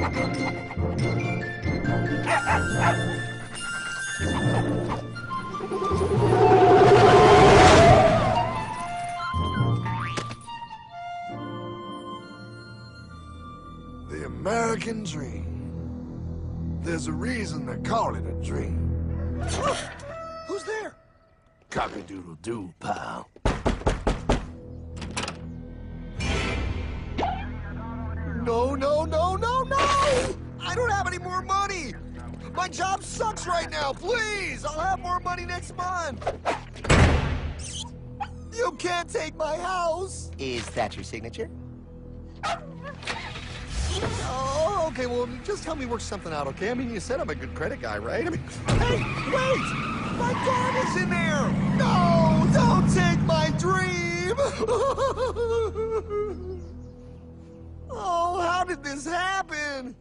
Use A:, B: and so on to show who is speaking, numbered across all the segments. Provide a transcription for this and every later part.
A: The American dream. There's a reason they call it a dream.
B: Who's there?
A: Cock-a-doodle-doo, pal.
B: No, no, no, no, no! I don't have any more money! My job sucks right now, please! I'll have more money next month! You can't take my house!
C: Is that your signature?
B: Oh, okay, well, just help me work something out, okay? I mean, you said I'm a good credit guy, right? I mean, hey, wait! My dad is in there! No, don't take my dream! Oh, how did this happen?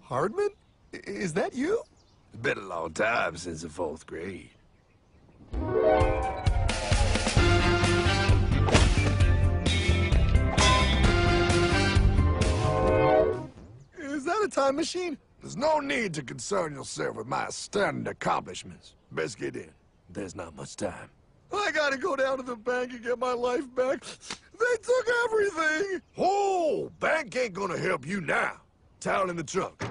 B: Hardman? Is that you?
A: It's been a long time since the 4th grade.
B: Is that a time machine?
A: There's no need to concern yourself with my astounding accomplishments. Best get in. There's not much time.
B: I gotta go down to the bank and get my life back. They took everything!
A: Oh, bank ain't gonna help you now. Towel in the trunk.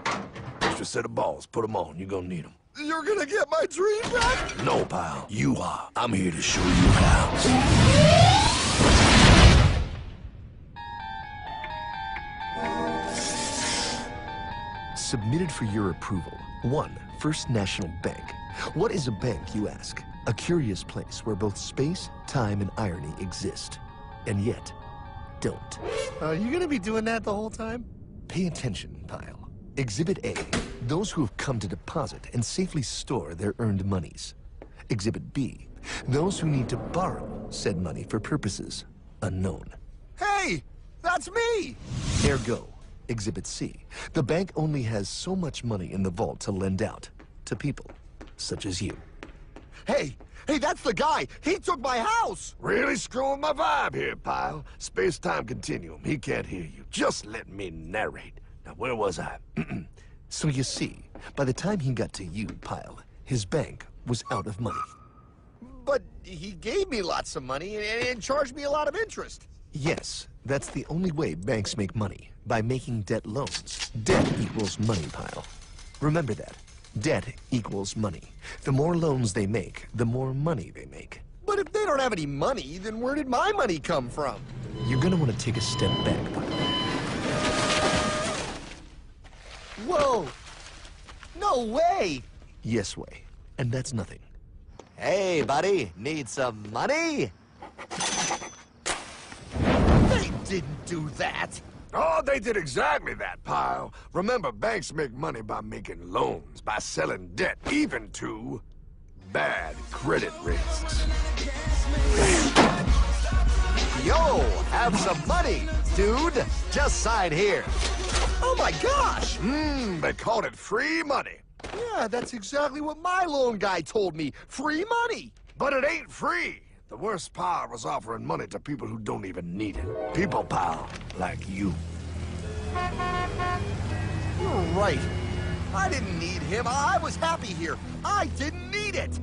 A: Extra set of balls. Put them on. You're gonna need them.
B: You're gonna get my dream back?
A: No, pal. You are. I'm here to show you how.
D: Submitted for your approval. 1. First National Bank. What is a bank, you ask? A curious place where both space, time, and irony exist. And yet, don't.
B: Are you gonna be doing that the whole time?
D: Pay attention, pile. Exhibit A. Those who have come to deposit and safely store their earned monies. Exhibit B. Those who need to borrow said money for purposes unknown.
B: Hey! That's me!
D: Ergo, Exhibit C. The bank only has so much money in the vault to lend out to people such as you.
B: Hey! Hey, that's the guy! He took my house!
A: Really screwing my vibe here, pal. Space-time continuum. He can't hear you. Just let me narrate. Now, where was I?
D: So you see, by the time he got to you, Pile, his bank was out of money.
B: But he gave me lots of money and charged me a lot of interest.
D: Yes, that's the only way banks make money, by making debt loans. Debt equals money, Pile. Remember that. Debt equals money. The more loans they make, the more money they make.
B: But if they don't have any money, then where did my money come from?
D: You're gonna want to take a step back, Pile.
B: Whoa! No way!
D: Yes way. And that's nothing.
C: Hey, buddy, need some money?
B: They didn't do that!
A: Oh, they did exactly that, pal. Remember, banks make money by making loans, by selling debt, even to bad credit risks.
C: Yo, have some money, dude. Just sign here.
B: Oh my gosh!
A: They called it free money.
B: Yeah, that's exactly what my loan guy told me. Free money!
A: But it ain't free. The worst part was offering money to people who don't even need it. People, pal, like you.
B: You're right. I didn't need him. I was happy here. I didn't need it.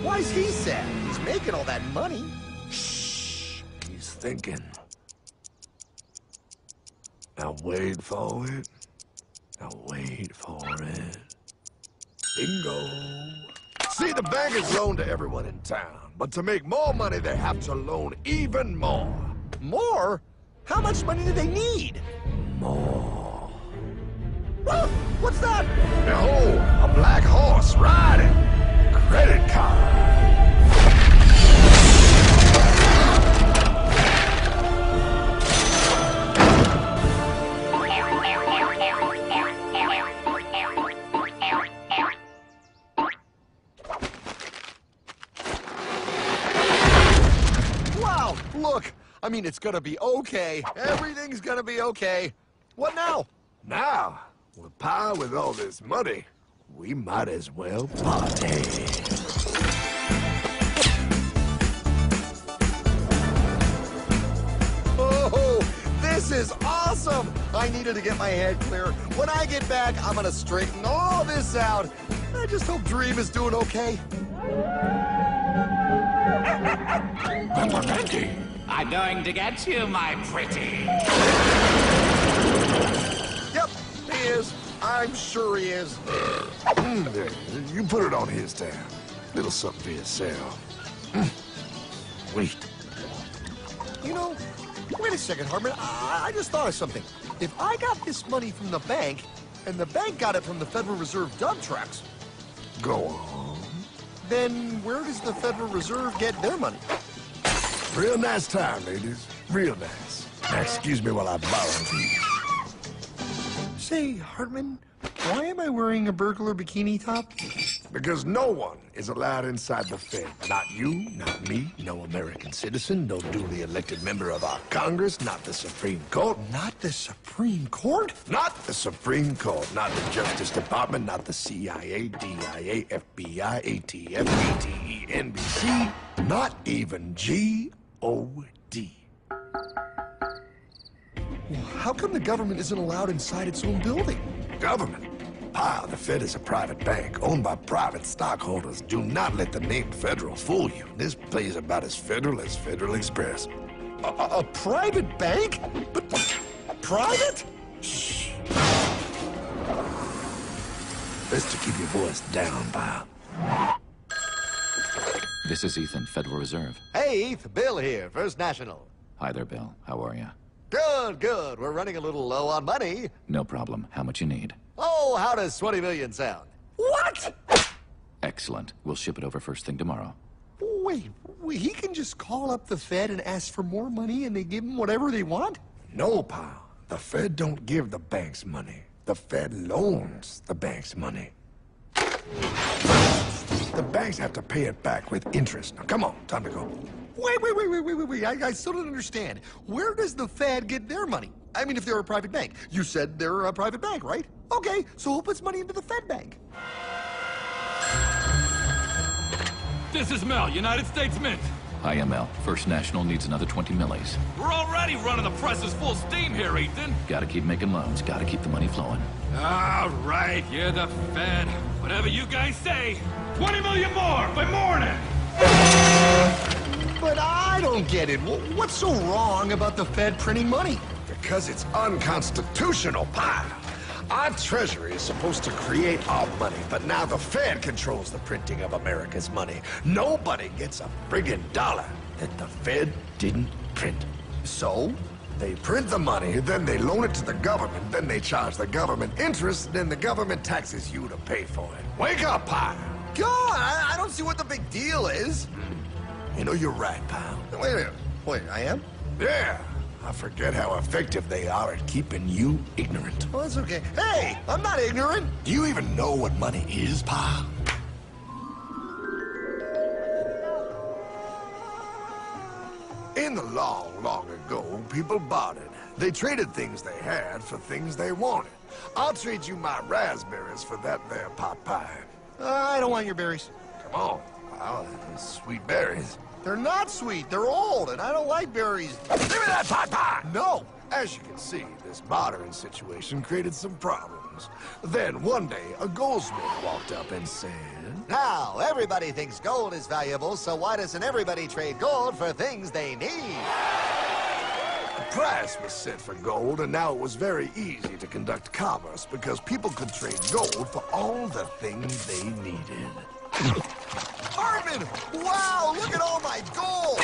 B: Why's he sad? He's making all that money.
A: Shh. He's thinking. Now wait for it. Now wait for it. Bingo. See, the bankers loan to everyone in town, but to make more money, they have to loan even more.
B: More? How much money do they need?
A: More.
B: Ah, what's that?
A: Behold, a black horse riding. Credit card.
B: Wow, look. I mean, it's gonna be okay. Everything's gonna be okay. What now?
A: Now, Well, Pa, with all this money, we might as well party.
B: Oh, this is awesome! I needed to get my head clear. When I get back, I'm gonna straighten all this out. I just hope Dream is doing okay.
E: I'm going to get you, my pretty.
B: Yep, he is. I'm sure he is.
A: There, you put it on his tab. Little something for yourself. Wait.
B: You know, wait a second, Hartman. I just thought of something. If I got this money from the bank, and the bank got it from the Federal Reserve dump trucks,
A: Go on.
B: then where does the Federal Reserve get their money?
A: Real nice time, ladies. Real nice. Now, excuse me while I borrow these.
B: Say, Hartman, why am I wearing a burglar bikini top?
A: Because no one is allowed inside the Fed. Not you, not me, no American citizen, no duly elected member of our Congress, not the Supreme Court.
B: Not the Supreme Court?
A: Not the Supreme Court, not the Justice Department, not the CIA, DIA, FBI, ATF, ATE, NBC, not even G.O.D.
B: Well, how come the government isn't allowed inside its own building?
A: Government? Pa, the Fed is a private bank owned by private stockholders. Do not let the name Federal fool you. This place is about as federal as Federal Express.
B: A private bank? But private?
A: Shh. Best to keep your voice down, Pa.
F: This is Ethan, Federal Reserve.
C: Hey, Eth, Bill here, First National.
F: Hi there, Bill. How are you?
C: Good, good. We're running a little low on money.
F: No problem. How much you need?
C: Oh, how does 20 million sound?
B: What?
F: Excellent. We'll ship it over first thing tomorrow.
B: Wait, he can just call up the Fed and ask for more money and they give him whatever they want?
A: No, Pa. The Fed don't give the banks money. The Fed loans the banks money. The banks have to pay it back with interest. Now, come on, time to go.
B: Wait. I still don't understand. Where does the Fed get their money? I mean, if they're a private bank. You said they're a private bank, right? Okay, so who puts money into the Fed bank?
G: This is Mel, United States Mint.
F: Hi, ML. First National needs another 20 millis.
G: We're already running the presses full steam here, Ethan.
F: Gotta keep making loans. Gotta keep the money flowing.
G: All right, you're the Fed. Whatever you guys say. 20 million more by morning.
B: But I don't get it. What's so wrong about the Fed printing money?
A: Because it's unconstitutional, Pa. Our Treasury is supposed to create our money, but now the Fed controls the printing of America's money. Nobody gets a friggin' dollar that the Fed didn't print.
B: So?
A: They print the money, then they loan it to the government, then they charge the government interest, then the government taxes you to pay for it. Wake up, Pa!
B: God, I don't see what the big deal is.
A: You know, you're right, pal.
B: Wait a minute. Wait, I am?
A: Yeah. I forget how effective they are at keeping you ignorant.
B: Well, that's okay. Hey, I'm not ignorant.
A: Do you even know what money is, Pa? In the long, long ago, people bartered. They traded things they had for things they wanted. I'll trade you my raspberries for that there pot pie.
B: I don't want your berries.
A: Come on, pal. Sweet berries.
B: They're not sweet. They're old, and I don't like berries.
A: Give me that pot pie!
B: No.
A: As you can see, this bartering situation created some problems. Then, one day, a goldsmith walked up and said...
C: Now, everybody thinks gold is valuable, so why doesn't everybody trade gold for things they need?
A: A price was set for gold, and now it was very easy to conduct commerce because people could trade gold for all the things they needed.
B: Hartman! Wow, look at all my gold!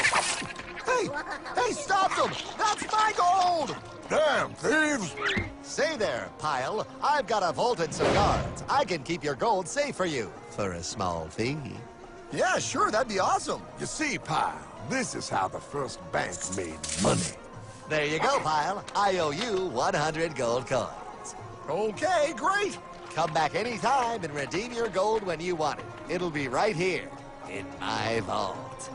B: Hey, stop them! That's my gold!
A: Damn thieves!
C: Say there, Pile. I've got a vault and some guards. I can keep your gold safe for you for a small fee.
B: Yeah, sure, that'd be awesome.
A: You see, Pile, this is how the first bank made money.
C: There you go, Pile. I owe you 100 gold coins.
B: Okay, great.
C: Come back anytime and redeem your gold when you want it. It'll be right here in my vault.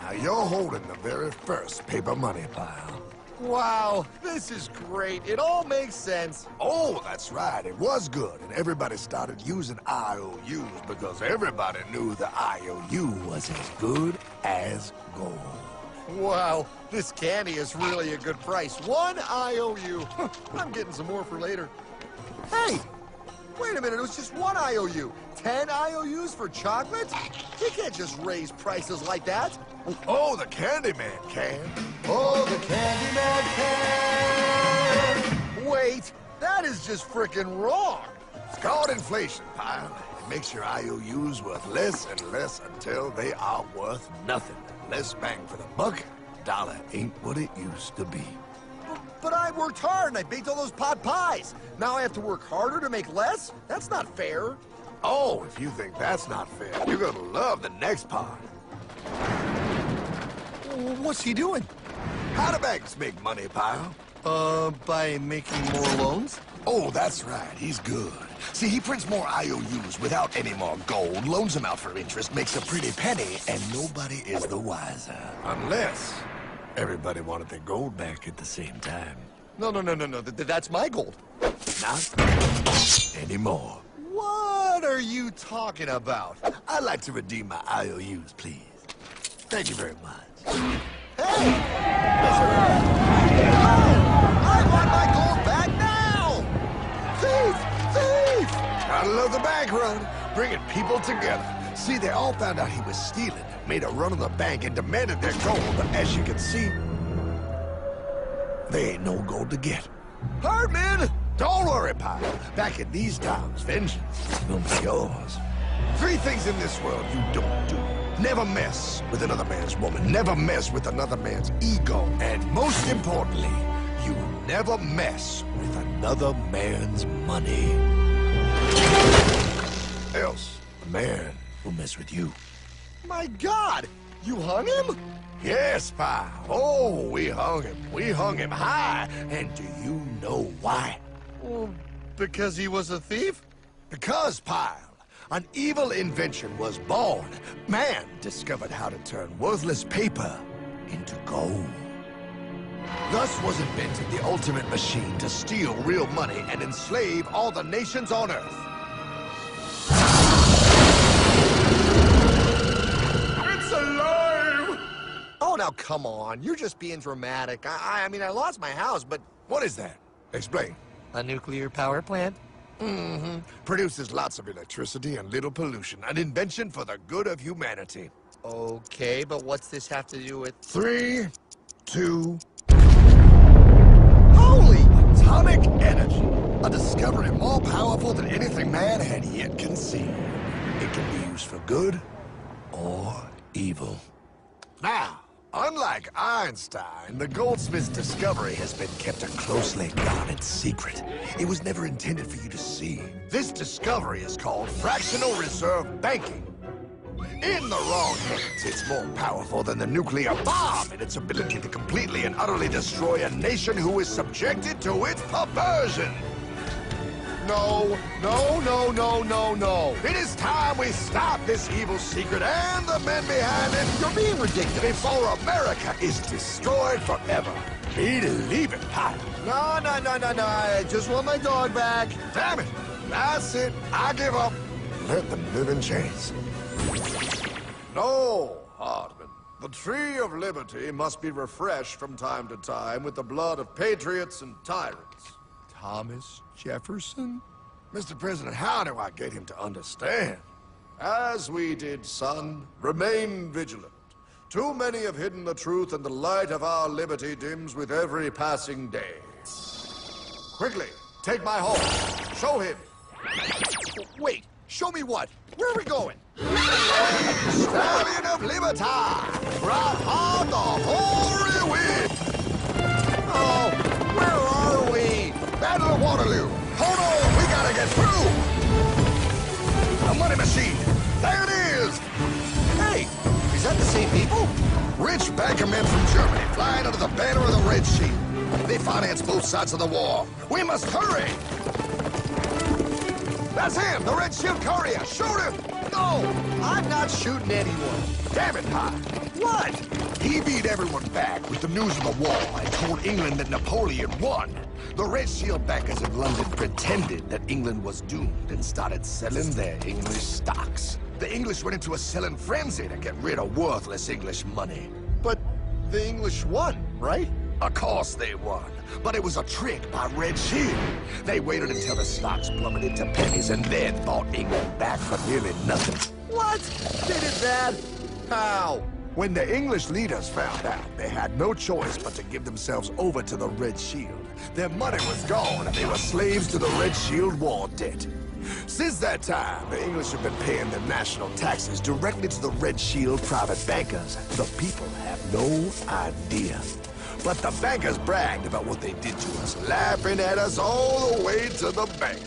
A: Now, you're holding the very first paper money, Pile.
B: Wow, this is great. It all makes sense.
A: Oh, that's right. It was good. And everybody started using IOUs because everybody knew the IOU was as good as gold.
B: Wow, this candy is really a good price. 1 IOU. I'm getting some more for later. Hey, wait a minute. It was just 1 IOU. 10 IOUs for chocolate? You can't just raise prices like that.
A: Oh, the Candyman can.
B: Oh, the Candyman can. Wait, that is just frickin' wrong.
A: It's called inflation, pal. It makes your IOUs worth less and less until they are worth nothing. Less bang for the buck. Dollar ain't what it used to be.
B: But I worked hard and I baked all those pot pies. Now I have to work harder to make less? That's not fair.
A: Oh, if you think that's not fair, you're gonna love the next part.
B: What's he doing?
A: How do banks make money, pal?
B: By making more loans?
A: Oh, that's right. He's good. See, he prints more IOUs without any more gold, loans them out for interest, makes a pretty penny, and nobody is the wiser. Unless everybody wanted their gold back at the same time.
B: No. That's my gold.
A: Not anymore.
B: What are you talking about?
A: I'd like to redeem my IOUs, please. Thank you very much.
B: Hey! I want my gold back now! Thief! Thief!
A: Gotta love the bank run, bringing people together. See, they all found out he was stealing, made a run on the bank, and demanded their gold. But as you can see, there ain't no gold to get. Hardman! Don't worry, pal. Back in these times, vengeance will be yours. 3 things in this world you don't do. Never mess with another man's woman. Never mess with another man's ego. And most importantly, you never mess with another man's money. Else, the man will mess with you.
B: My God! You hung him?
A: Yes, pal. Oh, we hung him. We hung him high. And do you know why?
B: Well, because he was a thief?
A: Because, pal, an evil invention was born. Man discovered how to turn worthless paper into gold. Thus was invented the ultimate machine to steal real money and enslave all the nations on Earth. It's alive!
B: Oh, now come on. You're just being dramatic. I mean, I lost my house, but...
A: What is that? Explain.
B: A nuclear power plant?
A: Mm-hmm. Produces lots of electricity and little pollution. An invention for the good of humanity.
B: Okay, but what's this have to do with...
A: 3, 2...
B: Holy!
A: Atomic energy. A discovery more powerful than anything man had yet conceived. It can be used for good or evil. Now, unlike Einstein, the goldsmith's discovery has been kept a closely guarded secret. It was never intended for you to see. This discovery is called fractional reserve banking. In the wrong hands, it's more powerful than the nuclear bomb in its ability to completely and utterly destroy a nation who is subjected to its perversion.
B: No.
A: It is time we stop this evil secret and the men behind it.
B: You're being ridiculous.
A: Before America is destroyed forever. Believe it, pal.
B: No. I just want my dog back.
A: Damn it. That's it. I give up. Let them live in chains. No, Hardman. The tree of liberty must be refreshed from time to time with the blood of patriots and tyrants.
B: Thomas Jefferson?
A: Mr. President, how do I get him to understand? As we did, son, remain vigilant. Too many have hidden the truth, and the light of our liberty dims with every passing day. Quickly, take my horse. Show him.
B: Wait, show me what? Where are we going?
A: Stallion of Liberty! Brought on the hoary wind!
B: Oh, where are we?
A: Battle of Waterloo! Hold on, we gotta get through! A money machine! There it is!
B: Hey, is that the same people?
A: Rich banker men from Germany flying under the banner of the Red Shield. They finance both sides of the war. We must hurry! That's him, the Red Shield courier! Shoot him!
B: No, I'm not shooting anyone.
A: Damn it, Pop!
B: What?
A: He beat everyone back with the news of the war and told England that Napoleon won. The Red Shield bankers in London pretended that England was doomed and started selling their English stocks. The English went into a selling frenzy to get rid of worthless English money.
B: But the English won, right?
A: Of course they won, but it was a trick by Red Shield. They waited until the stocks plummeted to pennies and then bought England back for nearly nothing.
B: What? They did that? How?
A: When the English leaders found out, they had no choice but to give themselves over to the Red Shield. Their money was gone and they were slaves to the Red Shield war debt. Since that time, the English have been paying their national taxes directly to the Red Shield private bankers. The people have no idea. But the bankers bragged about what they did to us, laughing at us all the way to the bank.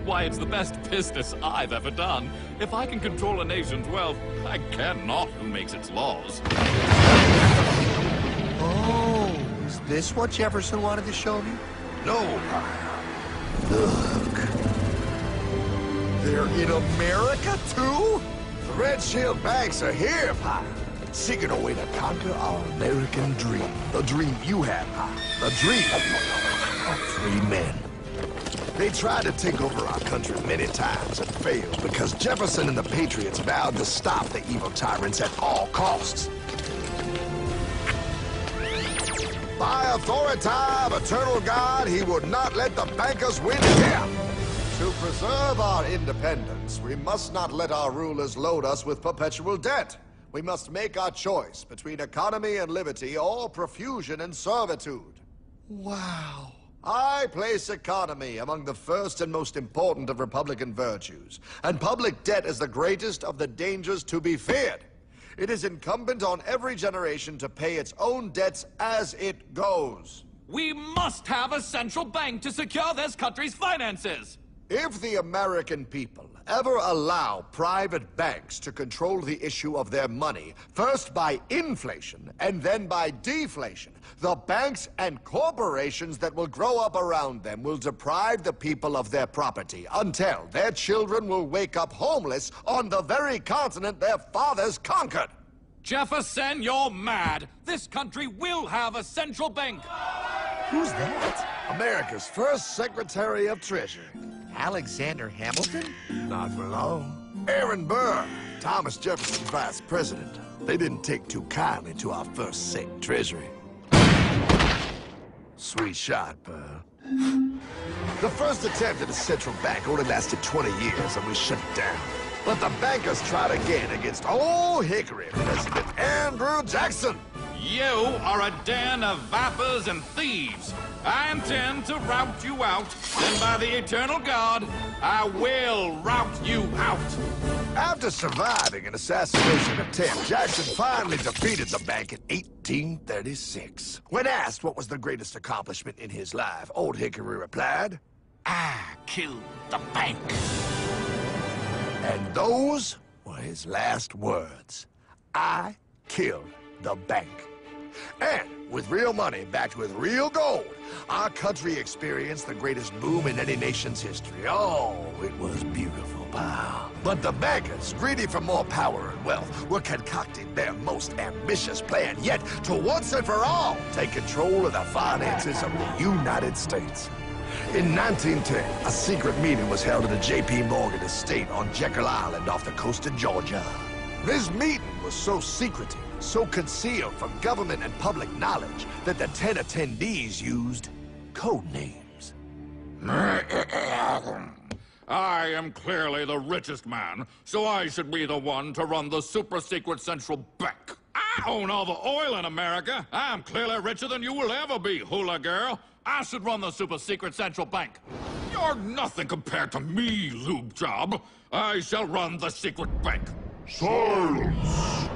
G: Why, it's the best business I've ever done. If I can control a nation's wealth, I care not who makes its laws.
B: Oh, is this what Jefferson wanted to show me?
A: No, look.
B: They're in America, too?
A: The Red Shield banks are here, Pop. Seeking a way to conquer our American dream. The dream you have, Pop. The dream of free men. They tried to take over our country many times and failed because Jefferson and the Patriots vowed to stop the evil tyrants at all costs. By authority of eternal God, he would not let the bankers win here.
B: To preserve our independence, we must not let our rulers load us with perpetual debt. We must make our choice between economy and liberty or profusion and servitude. Wow. I place economy among the first and most important of Republican virtues, and public debt is the greatest of the dangers to be feared. It is incumbent on every generation to pay its own debts as it goes.
G: We must have a central bank to secure this country's finances.
B: If the American people ever allow private banks to control the issue of their money, first by inflation and then by deflation, the banks and corporations that will grow up around them will deprive the people of their property until their children will wake up homeless on the very continent their fathers conquered.
G: Jefferson, you're mad. This country will have a central bank.
B: Who's that?
A: America's first Secretary of Treasury.
B: Alexander Hamilton?
A: Not for long. Aaron Burr, Thomas Jefferson's vice president. They didn't take too kindly to our first Sec Treasury. Sweet shot, Burr. The first attempt at a central bank only lasted 20 years and we shut it down. But the bankers tried again against Old Hickory President Andrew Jackson.
G: You are a den of vipers and thieves. I intend to rout you out, and by the eternal God, I will rout you out.
A: After surviving an assassination attempt, Jackson finally defeated the bank in 1836. When asked what was the greatest accomplishment in his life, Old Hickory replied,
E: I killed the bank.
A: and those were his last words. I killed the bank. And with real money backed with real gold, our country experienced the greatest boom in any nation's history. Oh, it was beautiful, pal. But the bankers, greedy for more power and wealth, were concocting their most ambitious plan yet to once and for all take control of the finances of the United States. In 1910, a secret meeting was held at the J.P. Morgan estate on Jekyll Island off the coast of Georgia. This meeting was so secretive, so concealed from government and public knowledge that the 10 attendees used code names.
G: I am clearly the richest man, so I should be the one to run the super-secret central bank. I own all the oil in America. I'm clearly richer than you will ever be, hula girl. I should run the super-secret central bank. You're nothing compared to me, lube job. I shall run the secret bank.
H: Silence!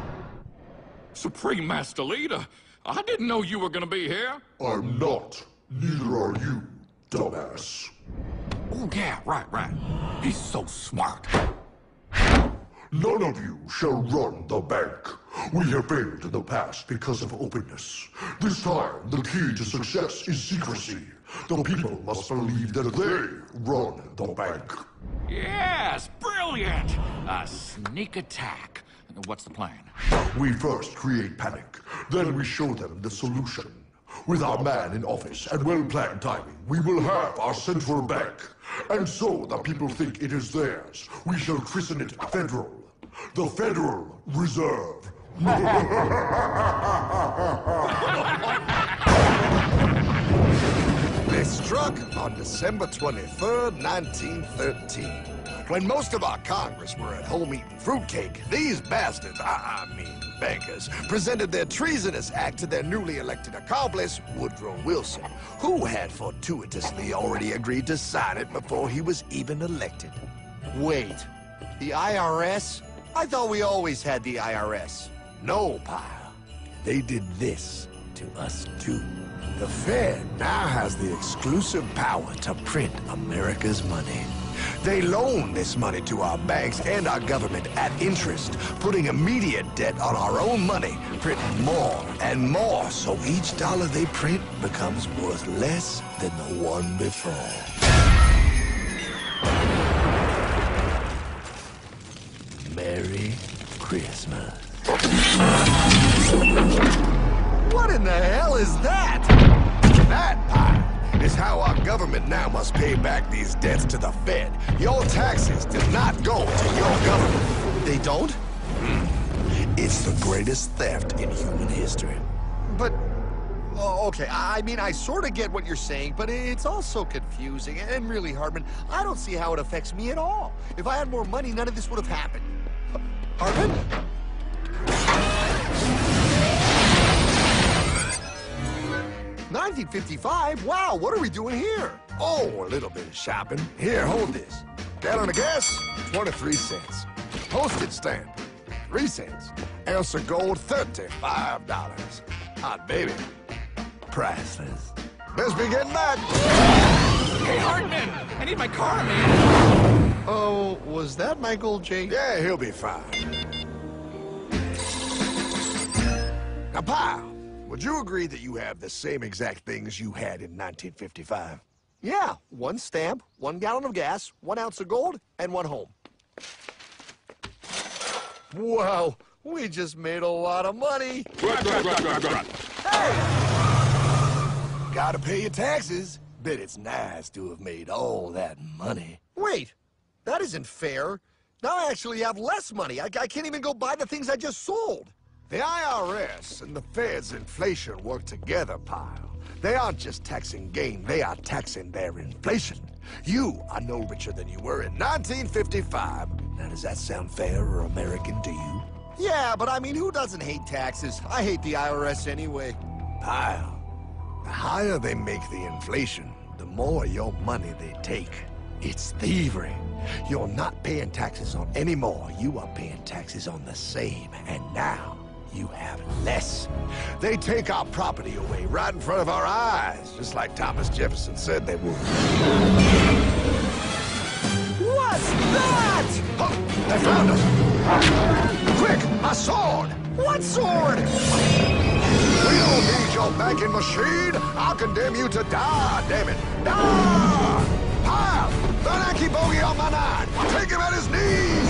G: Supreme Master Leader, I didn't know you were gonna be here.
H: I'm not. Neither are you, dumbass.
G: Oh, yeah, right. He's so smart.
H: None of you shall run the bank. We have failed in the past because of openness. This time, the key to success is secrecy. The people must believe that they run the bank.
E: Yes, brilliant! A sneak attack.
G: What's the plan?
H: We first create panic, then we show them the solution. With our man in office and well-planned timing, we will have our central bank. And so the people think it is theirs. We shall christen it Federal. The Federal Reserve.
A: They struck on December 23rd, 1913. When most of our Congress were at home eating fruitcake, these bastards, I mean bankers, presented their treasonous act to their newly elected accomplice, Woodrow Wilson, who had fortuitously already agreed to sign it before he was even elected.
B: Wait, the IRS? I thought we always had the IRS.
A: No, pal. They did this to us too. The Fed now has the exclusive power to print America's money. They loan this money to our banks and our government at interest, putting immediate debt on our own money, printing more and more, so each dollar they print becomes worth less than the one before. Merry Christmas.
B: What in the hell is that?
A: That, pal, is how our government now must pay back these debts to the Fed. Your taxes do not go to your government.
B: They don't?
A: It's the greatest theft in human history.
B: But, okay, I mean, I sort of get what you're saying, but it's also confusing. And really, Hartman, I don't see how it affects me at all. If I had more money, none of this would have happened. Hartman? 1955? Wow, what are we doing here?
A: Oh, a little bit of shopping. Here, hold this. Gallon of gas, 23 cents. Postage stamp, 3 cents. Ounce of gold, $35. Hot baby, priceless. Best be getting back.
E: Hey, Hartman! I need my car, man!
B: Oh, was that my gold, Jay?
A: Yeah, he'll be fine. Now, pal, would you agree that you have the same exact things you had in 1955?
B: Yeah, 1 stamp, 1 gallon of gas, 1 ounce of gold, and 1 home. Wow, we just made a lot of money. Hey!
A: Gotta pay your taxes. Bet it's nice to have made all that money.
B: Wait, that isn't fair. Now I actually have less money. I can't even go buy the things I just sold.
A: The IRS and the Fed's inflation work together, pal. They aren't just taxing gain, they are taxing their inflation. You are no richer than you were in 1955. Now, does that sound fair or American to you?
B: Yeah, but I mean, who doesn't hate taxes? I hate the IRS anyway.
A: Pal, the higher they make the inflation, the more your money they take. It's thievery. You're not paying taxes on any more. You are paying taxes on the same. And now, you have less. They take our property away right in front of our eyes, just like Thomas Jefferson said they would.
B: What's that?
A: Oh, they found us! Quick, a sword!
B: What sword?
A: We don't need your banking machine! I'll condemn you to die, damn it! Die! Pile! The Yankee bogey on my 9! Take him at his knees!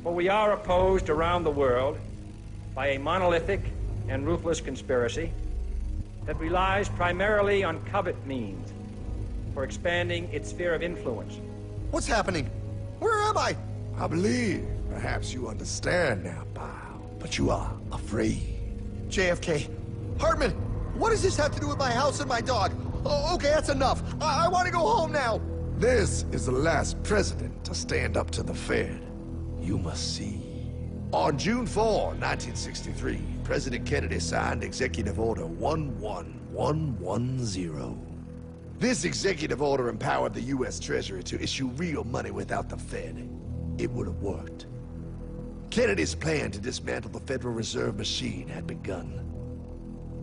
I: For we are opposed around the world by a monolithic and ruthless conspiracy that relies primarily on covert means for expanding its sphere of influence.
B: What's happening? Where am I?
A: I believe perhaps you understand now, pal, but you are afraid.
B: JFK. Hartman, what does this have to do with my house and my dog? Oh, okay, that's enough. I want to go home now.
A: This is the last president to stand up to the Fed. You must see. On June 4, 1963, President Kennedy signed Executive Order 11110. This executive order empowered the U.S. Treasury to issue real money without the Fed. It would have worked. Kennedy's plan to dismantle the Federal Reserve machine had begun.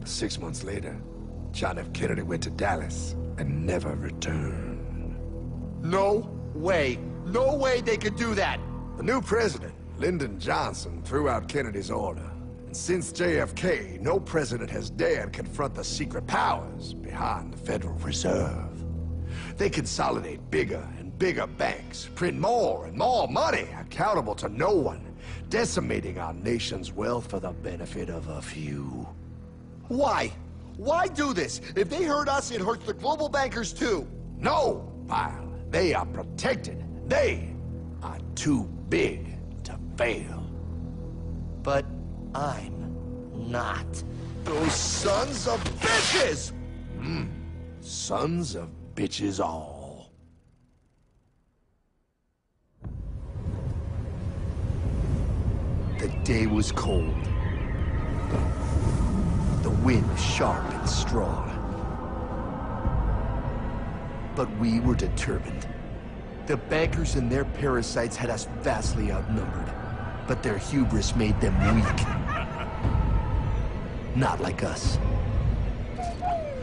A: 6 months later, John F. Kennedy went to Dallas and never returned.
B: No way. No way they could do that.
A: The new president, Lyndon Johnson, threw out Kennedy's order. Since JFK, no president has dared confront the secret powers behind the Federal Reserve. They consolidate bigger and bigger banks, print more and more money, accountable to no one, decimating our nation's wealth for the benefit of a few.
B: Why? Why do this? If they hurt us, it hurts the global bankers too.
A: No, Pyle. They are protected. They are too big to fail.
D: But I'm not.
A: Those sons of bitches! Sons of bitches all.
D: The day was cold. The wind sharp and strong. But we were determined. The bankers and their parasites had us vastly outnumbered, but their hubris made them weak. Not like us.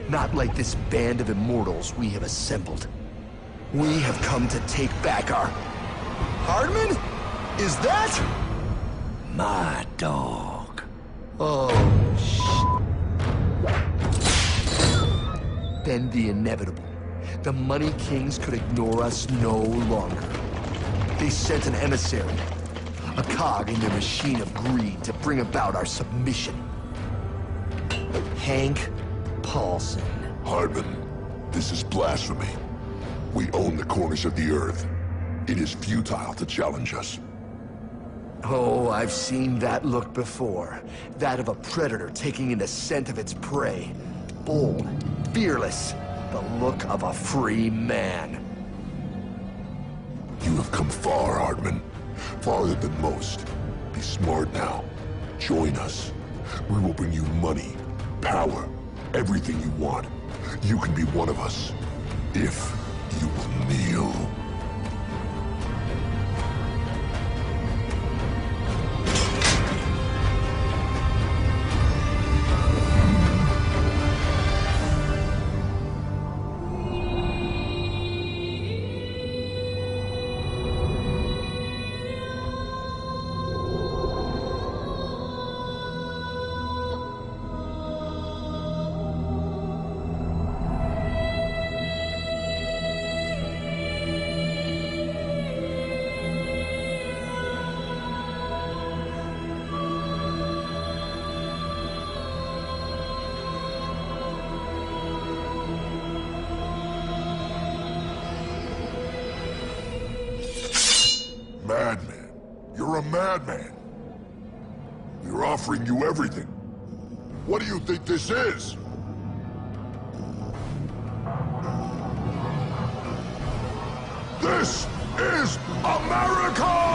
D: Not like this band of immortals we have assembled. We have come to take back our...
B: Hardman? Is that?
A: My dog.
D: Oh, Then the inevitable. The money kings could ignore us no longer. They sent an emissary, a cog in their machine of greed to bring about our submission. Hank Paulson.
H: Hardman, this is blasphemy. We own the corners of the earth. It is futile to challenge us.
D: Oh, I've seen that look before. That of a predator taking in the scent of its prey. Bold, fearless, the look of a free man.
H: You have come far, Hardman. Farther than most. Be smart now. Join us. We will bring you money, power, everything you want. You can be one of us, if you will kneel. Madman. You're a madman. We're offering you everything. What do you think this is? This is America!